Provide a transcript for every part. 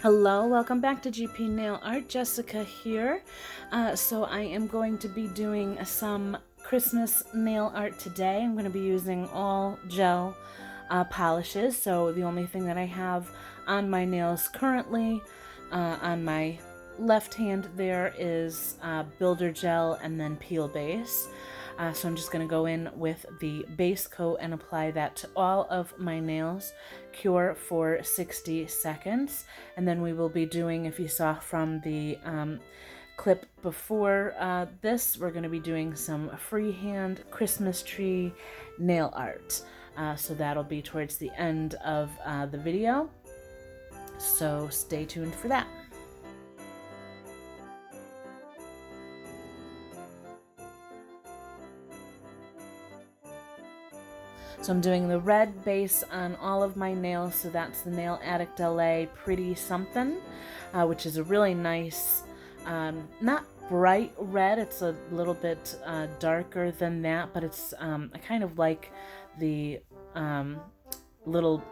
Hello, welcome back to GP Nail Art. Jessica here. So I am going to be doing some Christmas nail art today. I'm going to be using all gel polishes. So the only thing that I have on my nails currently, on my left hand there is Builder Gel and then Peel Base. So I'm just going to go in with the base coat and apply that to all of my nails, cure for 60 seconds, and then we will be doing, if you saw from the clip before this, we're going to be doing some freehand Christmas tree nail art. So that'll be towards the end of the video, so stay tuned for that. So I'm doing the red base on all of my nails, so that's the Nail Addict LA Pretty Something, which is a really nice, not bright red, it's a little bit darker than that, but it's, I kind of like the little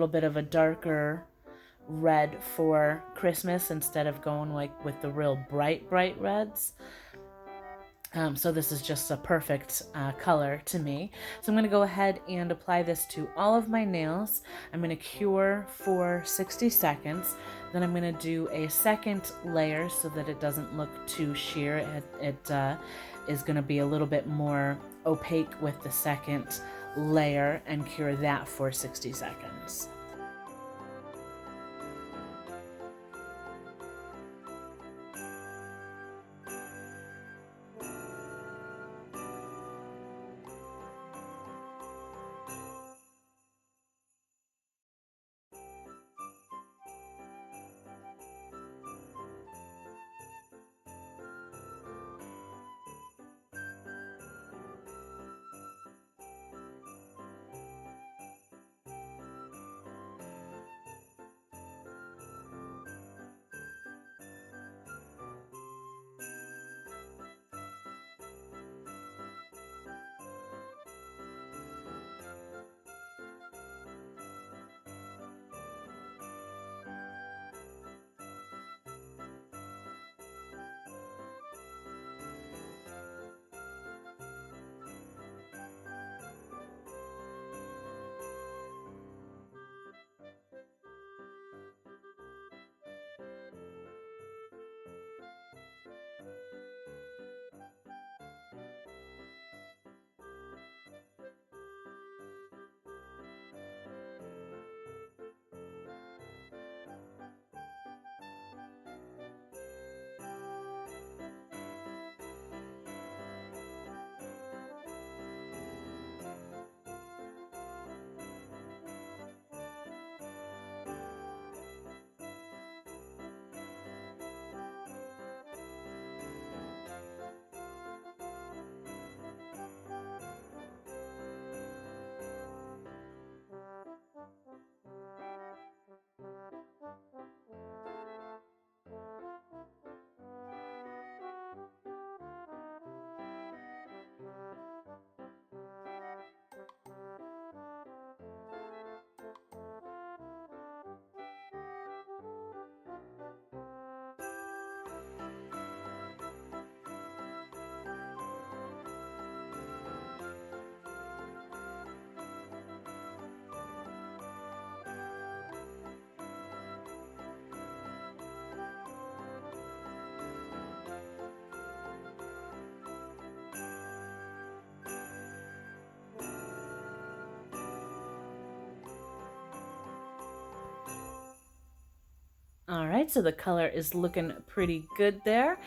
bit of a darker red for Christmas instead of going like with the real bright reds. So this is just a perfect color to me. So I'm going to go ahead and apply this to all of my nails. I'm going to cure for 60 seconds. Then I'm going to do a second layer so that it doesn't look too sheer. It is going to be a little bit more opaque with the second layer and cure that for 60 seconds. All right, so the color is looking pretty good there.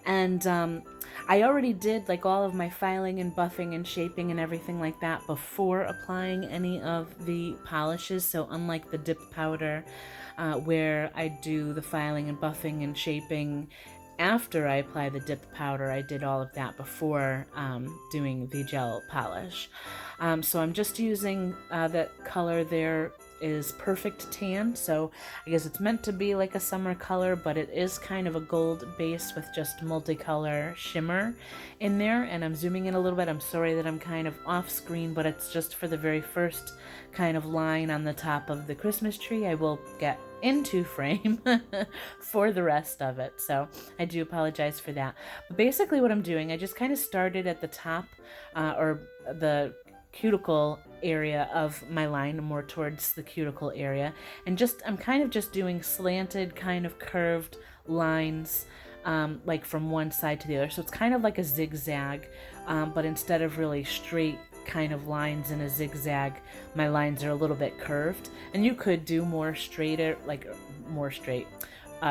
And I already did like all of my filing and buffing and shaping and everything like that before applying any of the polishes. So unlike the dip powder where I do the filing and buffing and shaping after I apply the dip powder, I did all of that before doing the gel polish. So I'm just using that color there is Perfect Tan, so I guess it's meant to be like a summer color, but it is kind of a gold base with just multicolor shimmer in there. And I'm zooming in a little bit. I'm sorry that I'm kind of off screen, but it's just for the very first kind of line on the top of the Christmas tree. I will get into frame for the rest of it, so I do apologize for that. But basically what I'm doing, I just kind of started at the top or the cuticle area of my line, more towards the cuticle area, and I'm kind of just doing slanted, kind of curved lines, like from one side to the other. So it's kind of like a zigzag, but instead of really straight kind of lines in a zigzag, my lines are a little bit curved. And you could do more straighter, like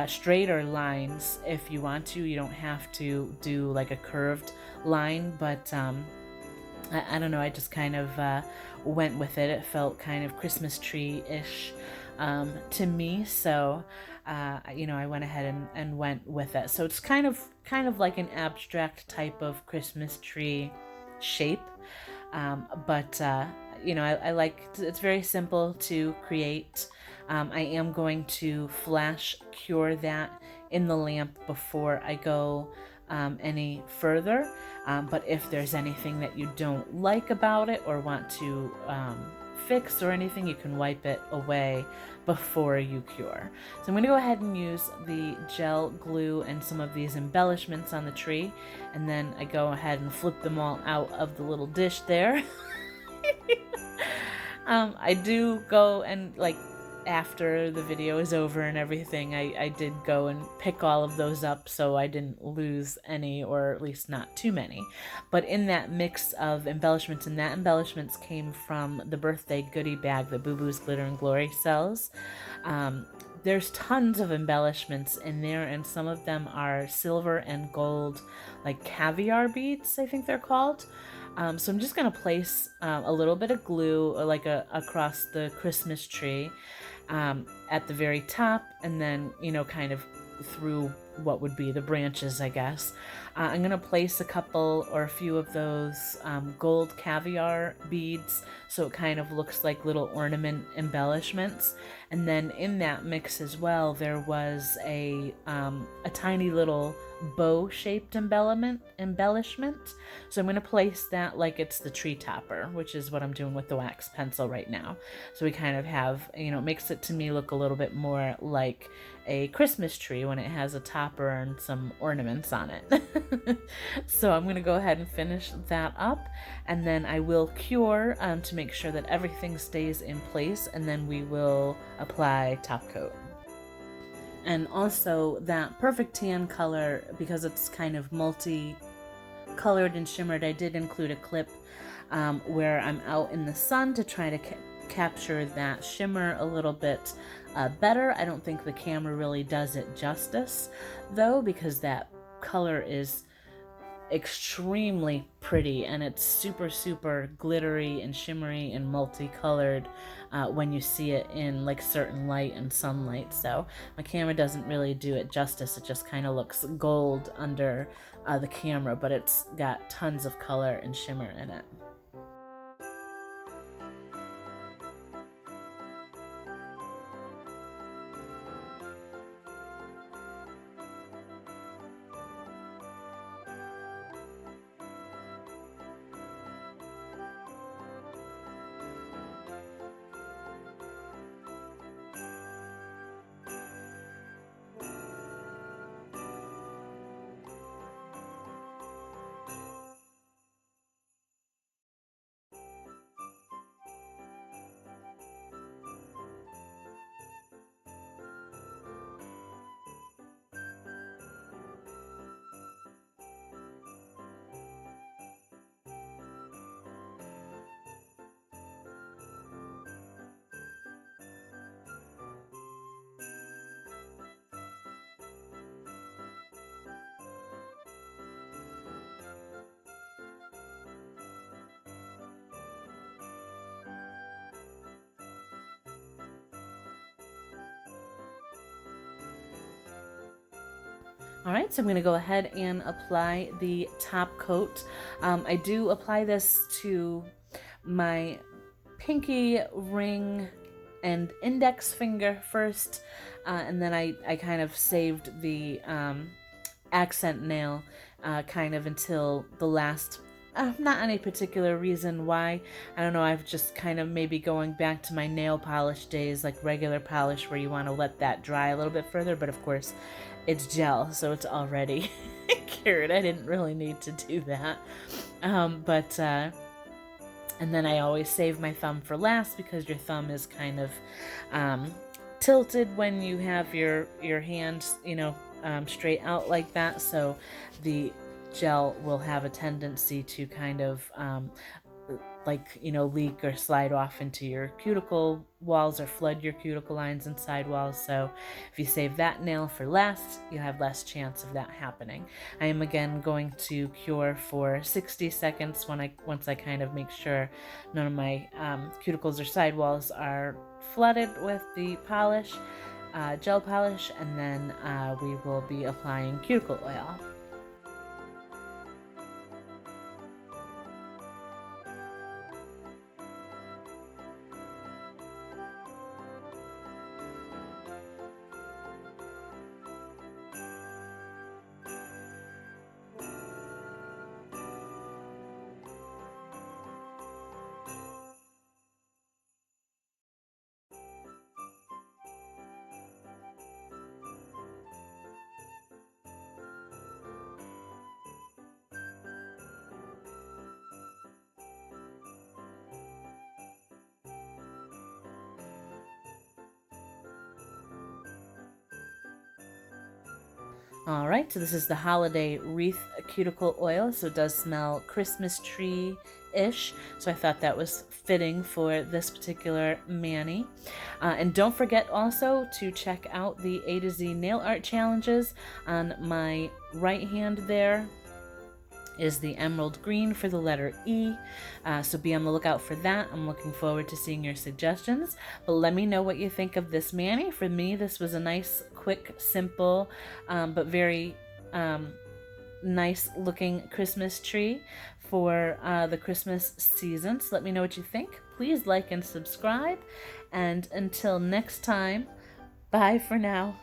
straighter lines if you want to. You don't have to do like a curved line, but I don't know, I just kind of went with it. It felt kind of Christmas tree-ish to me, so I went ahead and went with it. So it's kind of like an abstract type of Christmas tree shape, but I like it's very simple to create. I am going to flash cure that in the lamp before I go any further, but if there's anything that you don't like about it or want to fix or anything, you can wipe it away before you cure. So I'm going to go ahead and use the gel glue and some of these embellishments on the tree, and then I go ahead and flip them all out of the little dish there. I do go and, like, after the video is over and everything, I did go and pick all of those up so I didn't lose any, or at least not too many. But in that mix of embellishments, and that embellishments came from the birthday goodie bag that Boo Boo's Glitter and Glory sells. There's tons of embellishments in there, and some of them are silver and gold, like caviar beads, I think they're called. So I'm just going to place a little bit of glue, like across the Christmas tree, at the very top, and then, kind of through what would be the branches, I guess. I'm going to place a couple or a few of those gold caviar beads, so it kind of looks like little ornament embellishments. And then in that mix as well, there was a tiny little bow-shaped embellishment. So I'm going to place that like it's the tree topper, which is what I'm doing with the wax pencil right now. So we kind of have, it makes it to me look a little bit more like a Christmas tree when it has a topper and some ornaments on it. So I'm going to go ahead and finish that up, and then I will cure to make sure that everything stays in place, and then we will apply top coat. And also that Perfect Tan color, because it's kind of multi-colored and shimmered, I did include a clip where I'm out in the sun to try to capture that shimmer a little bit better. I don't think the camera really does it justice, though, because that color is extremely pretty, and it's super glittery and shimmery and multicolored when you see it in like certain light and sunlight. So my camera doesn't really do it justice. It just kind of looks gold under the camera, but it's got tons of color and shimmer in it. Alright, so I'm going to go ahead and apply the top coat. I do apply this to my pinky ring and index finger first, and then I kind of saved the accent nail kind of until the last. Not any particular reason why. I don't know. I've just kind of maybe going back to my nail polish days, like regular polish, where you want to let that dry a little bit further. But of course, it's gel, so it's already cured. I didn't really need to do that. But and then I always save my thumb for last because your thumb is kind of tilted when you have your hands, straight out like that. So the gel will have a tendency to kind of leak or slide off into your cuticle walls or flood your cuticle lines and sidewalls. So if you save that nail for last, you have less chance of that happening. I am again going to cure for 60 seconds once I kind of make sure none of my cuticles or sidewalls are flooded with the polish, gel polish, and then we will be applying cuticle oil. All right, so this is the Holiday Wreath Cuticle Oil, so it does smell Christmas tree-ish, so I thought that was fitting for this particular mani. And don't forget also to check out the A to Z nail art challenges. On my right hand there is the emerald green for the letter E, so be on the lookout for that. I'm looking forward to seeing your suggestions, but let me know what you think of this mani. For me, this was a nice, quick, simple, but very nice looking Christmas tree for the Christmas season. So let me know what you think. Please like and subscribe, and until next time, bye for now.